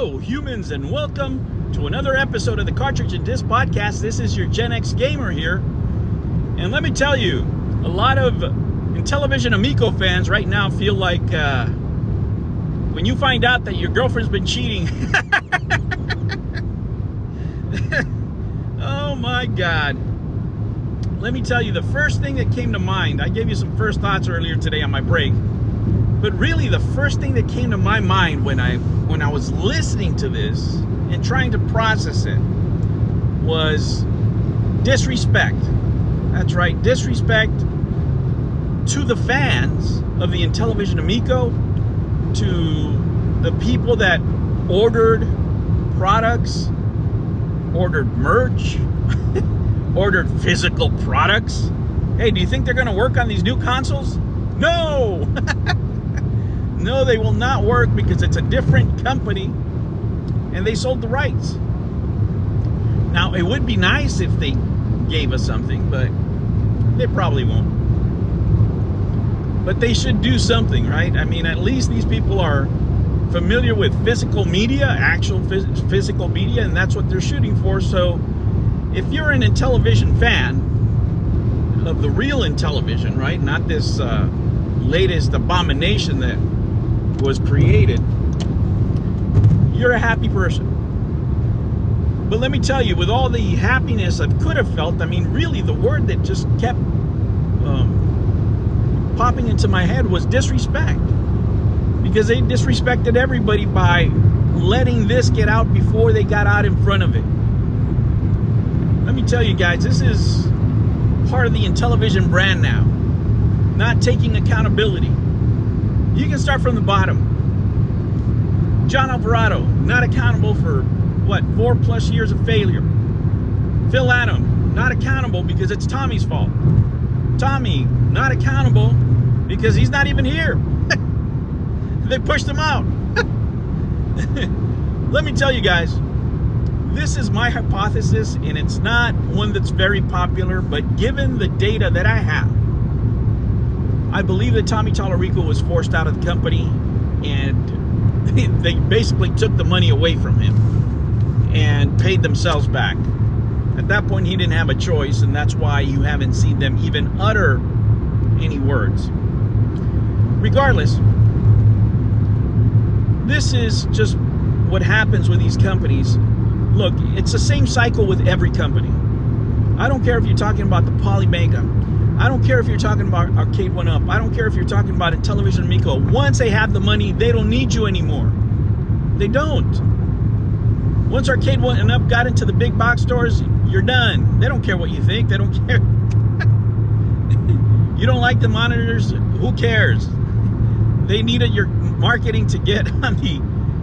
Hello, humans, and welcome to another episode of the Cartridge and Disc Podcast. This is your Gen X gamer here. And let me tell you, a lot of Intellivision Amico fans right now feel like when you find out that your girlfriend's been cheating. Oh my God. Let me tell you, the first thing that came to mind, I gave you some first thoughts earlier today on my break, but really the first thing that came to my mind when I was listening to this and trying to process it was disrespect. That's right, disrespect to the fans of the Intellivision Amico, to the people that ordered products, ordered merch, ordered physical products. Hey, do you think they're going to work on these new consoles? No! No, they will not work because it's a different company and they sold the rights. Now, it would be nice if they gave us something, but they probably won't. But they should do something, right? I mean, at least these people are familiar with physical media, actual physical media, and that's what they're shooting for. So if you're an Intellivision fan of the real Intellivision, right, not this latest abomination that was created, you're a happy person. But let me tell you, with all the happiness I could have felt, I mean, really the word that just kept popping into my head was disrespect, because they disrespected everybody by letting this get out before they got out in front of it. Let me tell you guys, this is part of the Intellivision brand now, not taking accountability. You can start from the bottom. John Alvarado, not accountable for, what, 4+ years of failure. Phil Adam, not accountable because it's Tommy's fault. Tommy, not accountable because he's not even here. They pushed him out. Let me tell you guys, this is my hypothesis, and it's not one that's very popular, but given the data that I have, I believe that Tommy Tallarico was forced out of the company, and they basically took the money away from him and paid themselves back. At that point, he didn't have a choice, and that's why you haven't seen them even utter any words. Regardless, this is just what happens with these companies. Look, it's the same cycle with every company. I don't care if you're talking about the Polymega. I don't care if you're talking about Arcade 1-Up. I don't care if you're talking about Intellivision Amico. Once they have the money, they don't need you anymore. They don't. Once Arcade 1-Up got into the big box stores, you're done. They don't care what you think. They don't care. You don't like the monitors? Who cares? They needed your marketing to get on the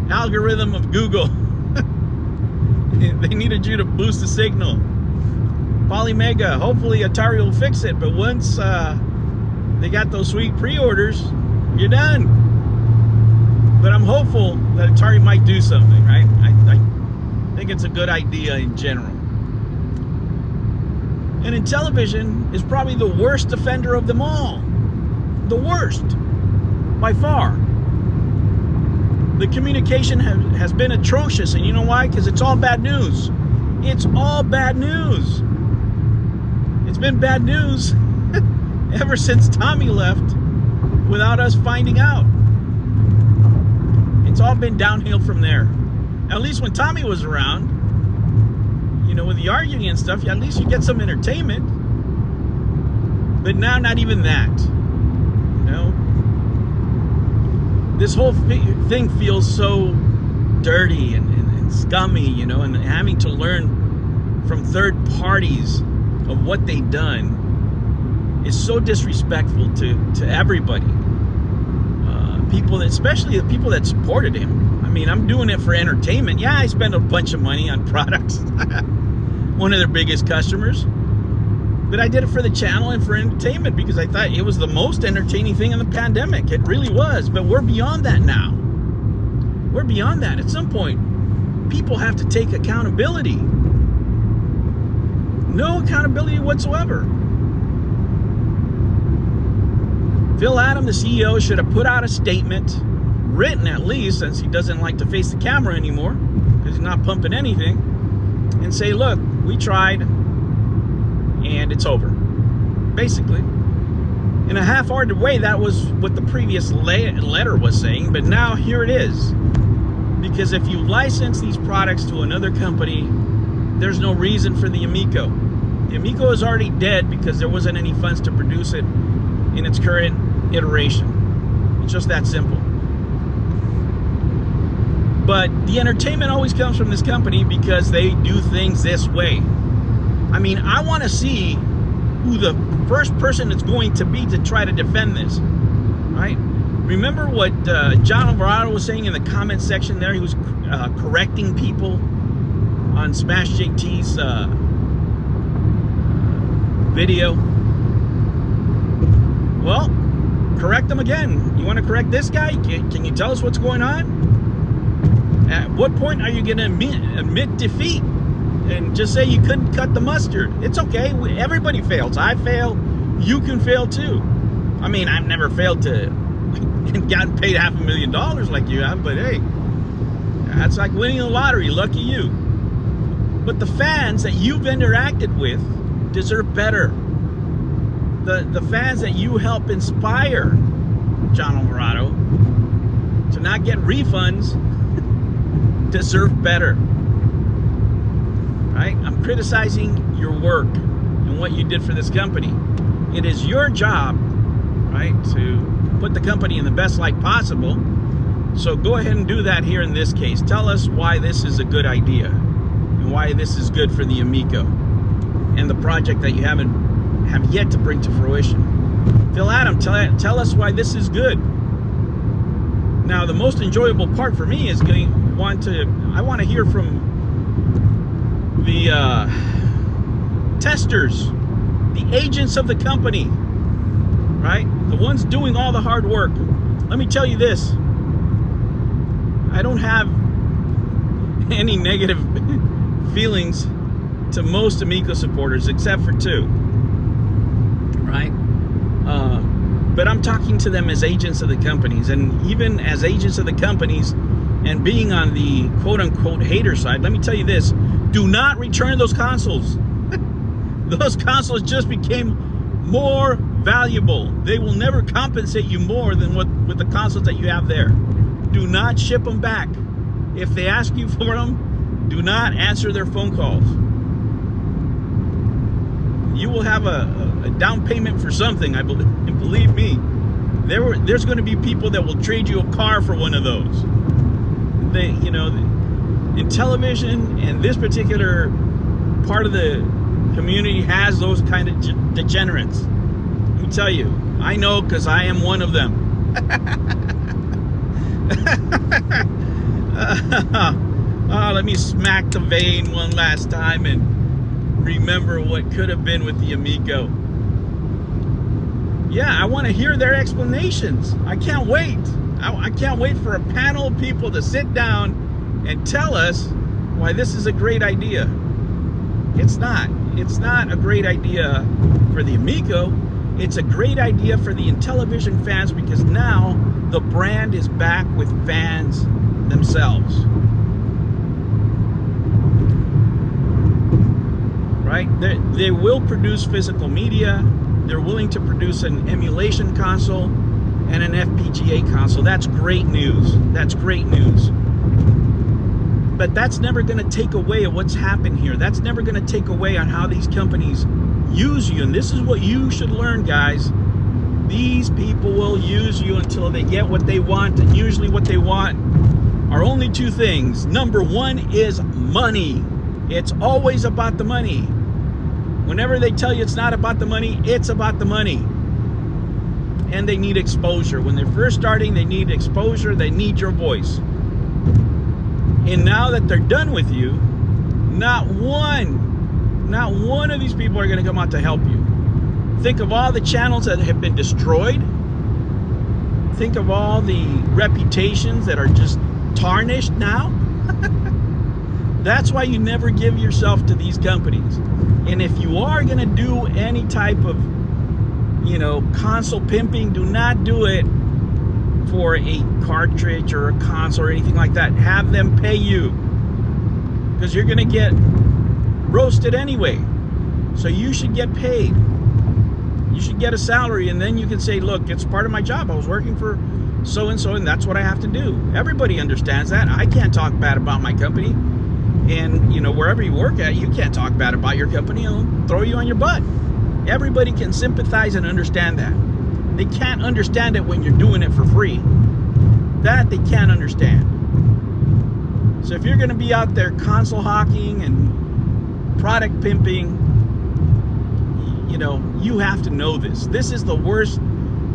algorithm of Google. They needed you to boost the signal. Polymega, hopefully Atari will fix it, but once they got those sweet pre-orders, you're done. But I'm hopeful that Atari might do something, right? I think it's a good idea in general. And Intellivision is probably the worst offender of them all. The worst, by far. The communication has been atrocious, and you know why? Because it's all bad news. It's all bad news. It's been bad news ever since Tommy left without us finding out. It's all been downhill from there. At least when Tommy was around, you know, with the arguing and stuff, at least you get some entertainment. But now, not even that. You know? This whole thing feels so dirty and scummy, you know, and having to learn from third parties of what they've done is so disrespectful to everybody. People, especially the people that supported him. I mean, I'm doing it for entertainment. Yeah, I spend a bunch of money on products. One of their biggest customers. But I did it for the channel and for entertainment because I thought it was the most entertaining thing in the pandemic. It really was. But we're beyond that now. We're beyond that. At some point, people have to take accountability. No accountability whatsoever. Phil Adam, the CEO, should have put out a statement written, at least, since he doesn't like to face the camera anymore because he's not pumping anything, and say, look, we tried and it's over. Basically, in a half-hearted way, that was what the previous letter was saying, but now here it is. Because if you license these products to another company, there's no reason for the Amico. The Amico is already dead because there wasn't any funds to produce it in its current iteration. It's just that simple. But the entertainment always comes from this company because they do things this way. I mean, I want to see who the first person is going to be to try to defend this, right? Remember what John Alvarado was saying in the comment section there? He was correcting people on Smash JT's video. Well, correct them again. You want to correct this guy? Can you tell us what's going on? At what point are you going to admit defeat and just say you couldn't cut the mustard? It's okay. Everybody fails. I fail. You can fail too. I mean, I've never failed to and gotten paid $500,000 like you have, but hey, that's like winning the lottery. Lucky you. But the fans that you've interacted with deserve better. The fans that you help inspire, John Alvarado, to not get refunds deserve better. Right? I'm criticizing your work and what you did for this company. It is your job, right, to put the company in the best light possible. So go ahead and do that here in this case. Tell us why this is a good idea and why this is good for the Amico and the project that you have yet to bring to fruition. Phil Adam, tell us why this is good. Now, the most enjoyable part for me is I want to hear from the testers, the agents of the company, right? The ones doing all the hard work. Let me tell you this. I don't have any negative feelings to most Amico supporters except for two, right? But I'm talking to them as agents of the companies, and even as agents of the companies and being on the quote-unquote hater side, let me tell you this. Do not return those consoles. Those consoles just became more valuable. They will never compensate you more than with the consoles that you have there. Do not ship them back. If they ask you for them, do not answer their phone calls. You will have a down payment for something, I believe. And believe me, there's going to be people that will trade you a car for one of those. Intellivision and this particular part of the community has those kind of degenerates. Let me tell you, I know because I am one of them. Let me smack the vein one last time and remember what could have been with the Amico. Yeah, I want to hear their explanations. I can't wait. I can't wait for a panel of people to sit down and tell us why this is a great idea. It's not. It's not a great idea for the Amico. It's a great idea for the Intellivision fans because now the brand is back with fans themselves. Right? They will produce physical media. They're willing to produce an emulation console and an FPGA console. That's great news. That's great news. But that's never going to take away at what's happened here. That's never going to take away on how these companies use you. And this is what you should learn, guys. These people will use you until they get what they want. And usually what they want are only two things. Number one is money. It's always about the money. Whenever they tell you it's not about the money, it's about the money. And they need exposure. When they're first starting, they need exposure. They need your voice. And now that they're done with you, not one of these people are going to come out to help you. Think of all the channels that have been destroyed. Think of all the reputations that are just tarnished now. That's why you never give yourself to these companies. And if you are going to do any type of, console pimping, do not do it for a cartridge or a console or anything like that. Have them pay you, because you're gonna get roasted anyway. So you should get paid. You should get a salary, and then you can say, look, it's part of my job. I was working for so-and-so, and that's what I have to do. Everybody understands that. I can't talk bad about my company. And, you know, wherever you work at, you can't talk bad about your company. It'll throw you on your butt. Everybody can sympathize and understand that. They can't understand it when you're doing it for free. That they can't understand. So if you're going to be out there console hawking and product pimping, you know, you have to know this. This is the worst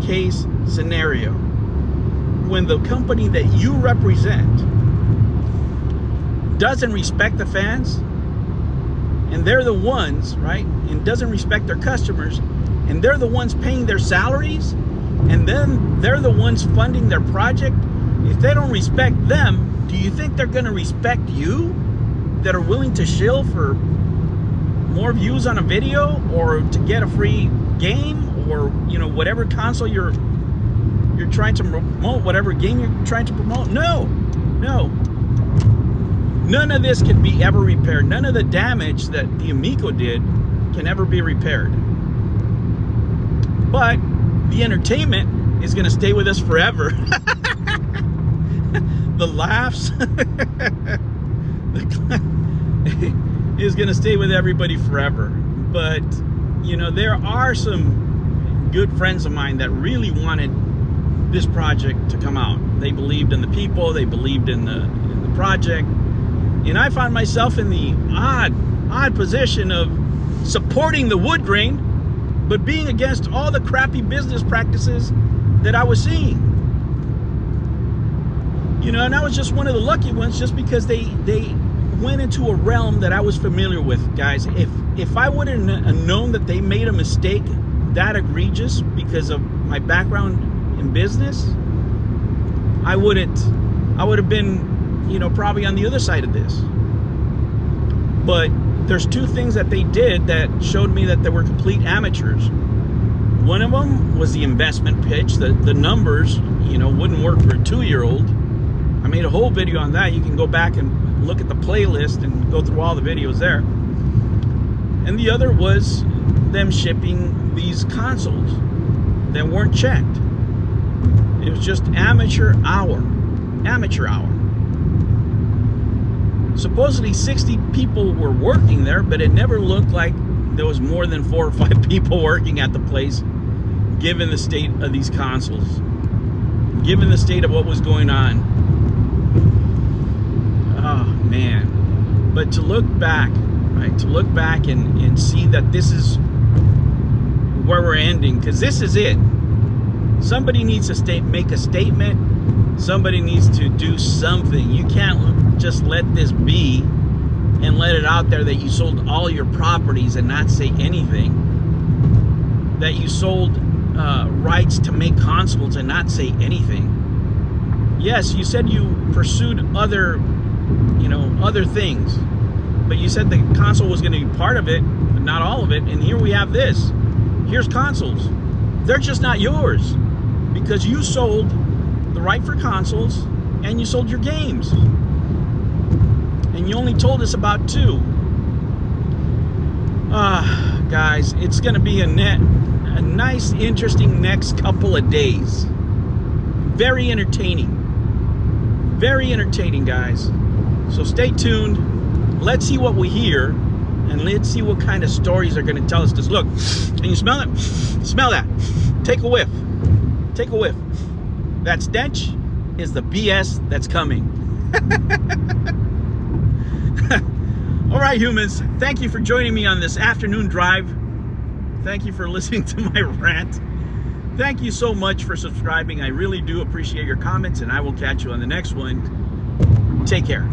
case scenario. When the company that you represent doesn't respect the fans, and they're the ones, right, and doesn't respect their customers, and they're the ones paying their salaries, and then they're the ones funding their project. If they don't respect them, do you think they're going to respect you, that are willing to shill for more views on a video, or to get a free game, or, you know, whatever console you're trying to promote, whatever game you're trying to promote? No. None of this can be ever repaired. None of the damage that the Amico did can ever be repaired. But the entertainment is going to stay with us forever. The laughs is going to stay with everybody forever. But, you know, there are some good friends of mine that really wanted this project to come out. They believed in the people, they believed in the project, and I found myself in the odd position of supporting the wood grain, but being against all the crappy business practices that I was seeing. You know, and I was just one of the lucky ones, just because they went into a realm that I was familiar with, guys. If I wouldn't have known that they made a mistake that egregious because of my background in business, I would have been, you know, probably on the other side of this. But there's two things that they did that showed me that they were complete amateurs. One of them was the investment pitch. The numbers, you know, wouldn't work for a 2-year-old. I made a whole video on that. You can go back and look at the playlist and go through all the videos there. And the other was them shipping these consoles that weren't checked. It was just amateur hour. Supposedly 60 people were working there, but it never looked like there was more than 4 or 5 people working at the place, given the state of these consoles, given the state of what was going on. Oh, man. But to look back, right, to look back and see that this is where we're ending, because this is it. Somebody needs to make a statement. Somebody needs to do something. You can't just let this be and let it out there that you sold all your properties and not say anything. That you sold rights to make consoles and not say anything. Yes, you said you pursued other things, but you said the console was going to be part of it, but not all of it. And here we have this. Here's consoles. They're just not yours, because you sold the right for consoles and you sold your games, and you only told us about 2. Guys, it's going to be a nice, interesting next couple of days. Very entertaining, guys. So stay tuned. Let's see what we hear, and let's see what kind of stories they're going to tell us. Just look, can you smell it? Smell that. Take a whiff. Take a whiff. That stench is the BS that's coming. All right, humans, thank you for joining me on this afternoon drive. Thank you for listening to my rant. Thank you so much for subscribing. I really do appreciate your comments, and I will catch you on the next one. Take care.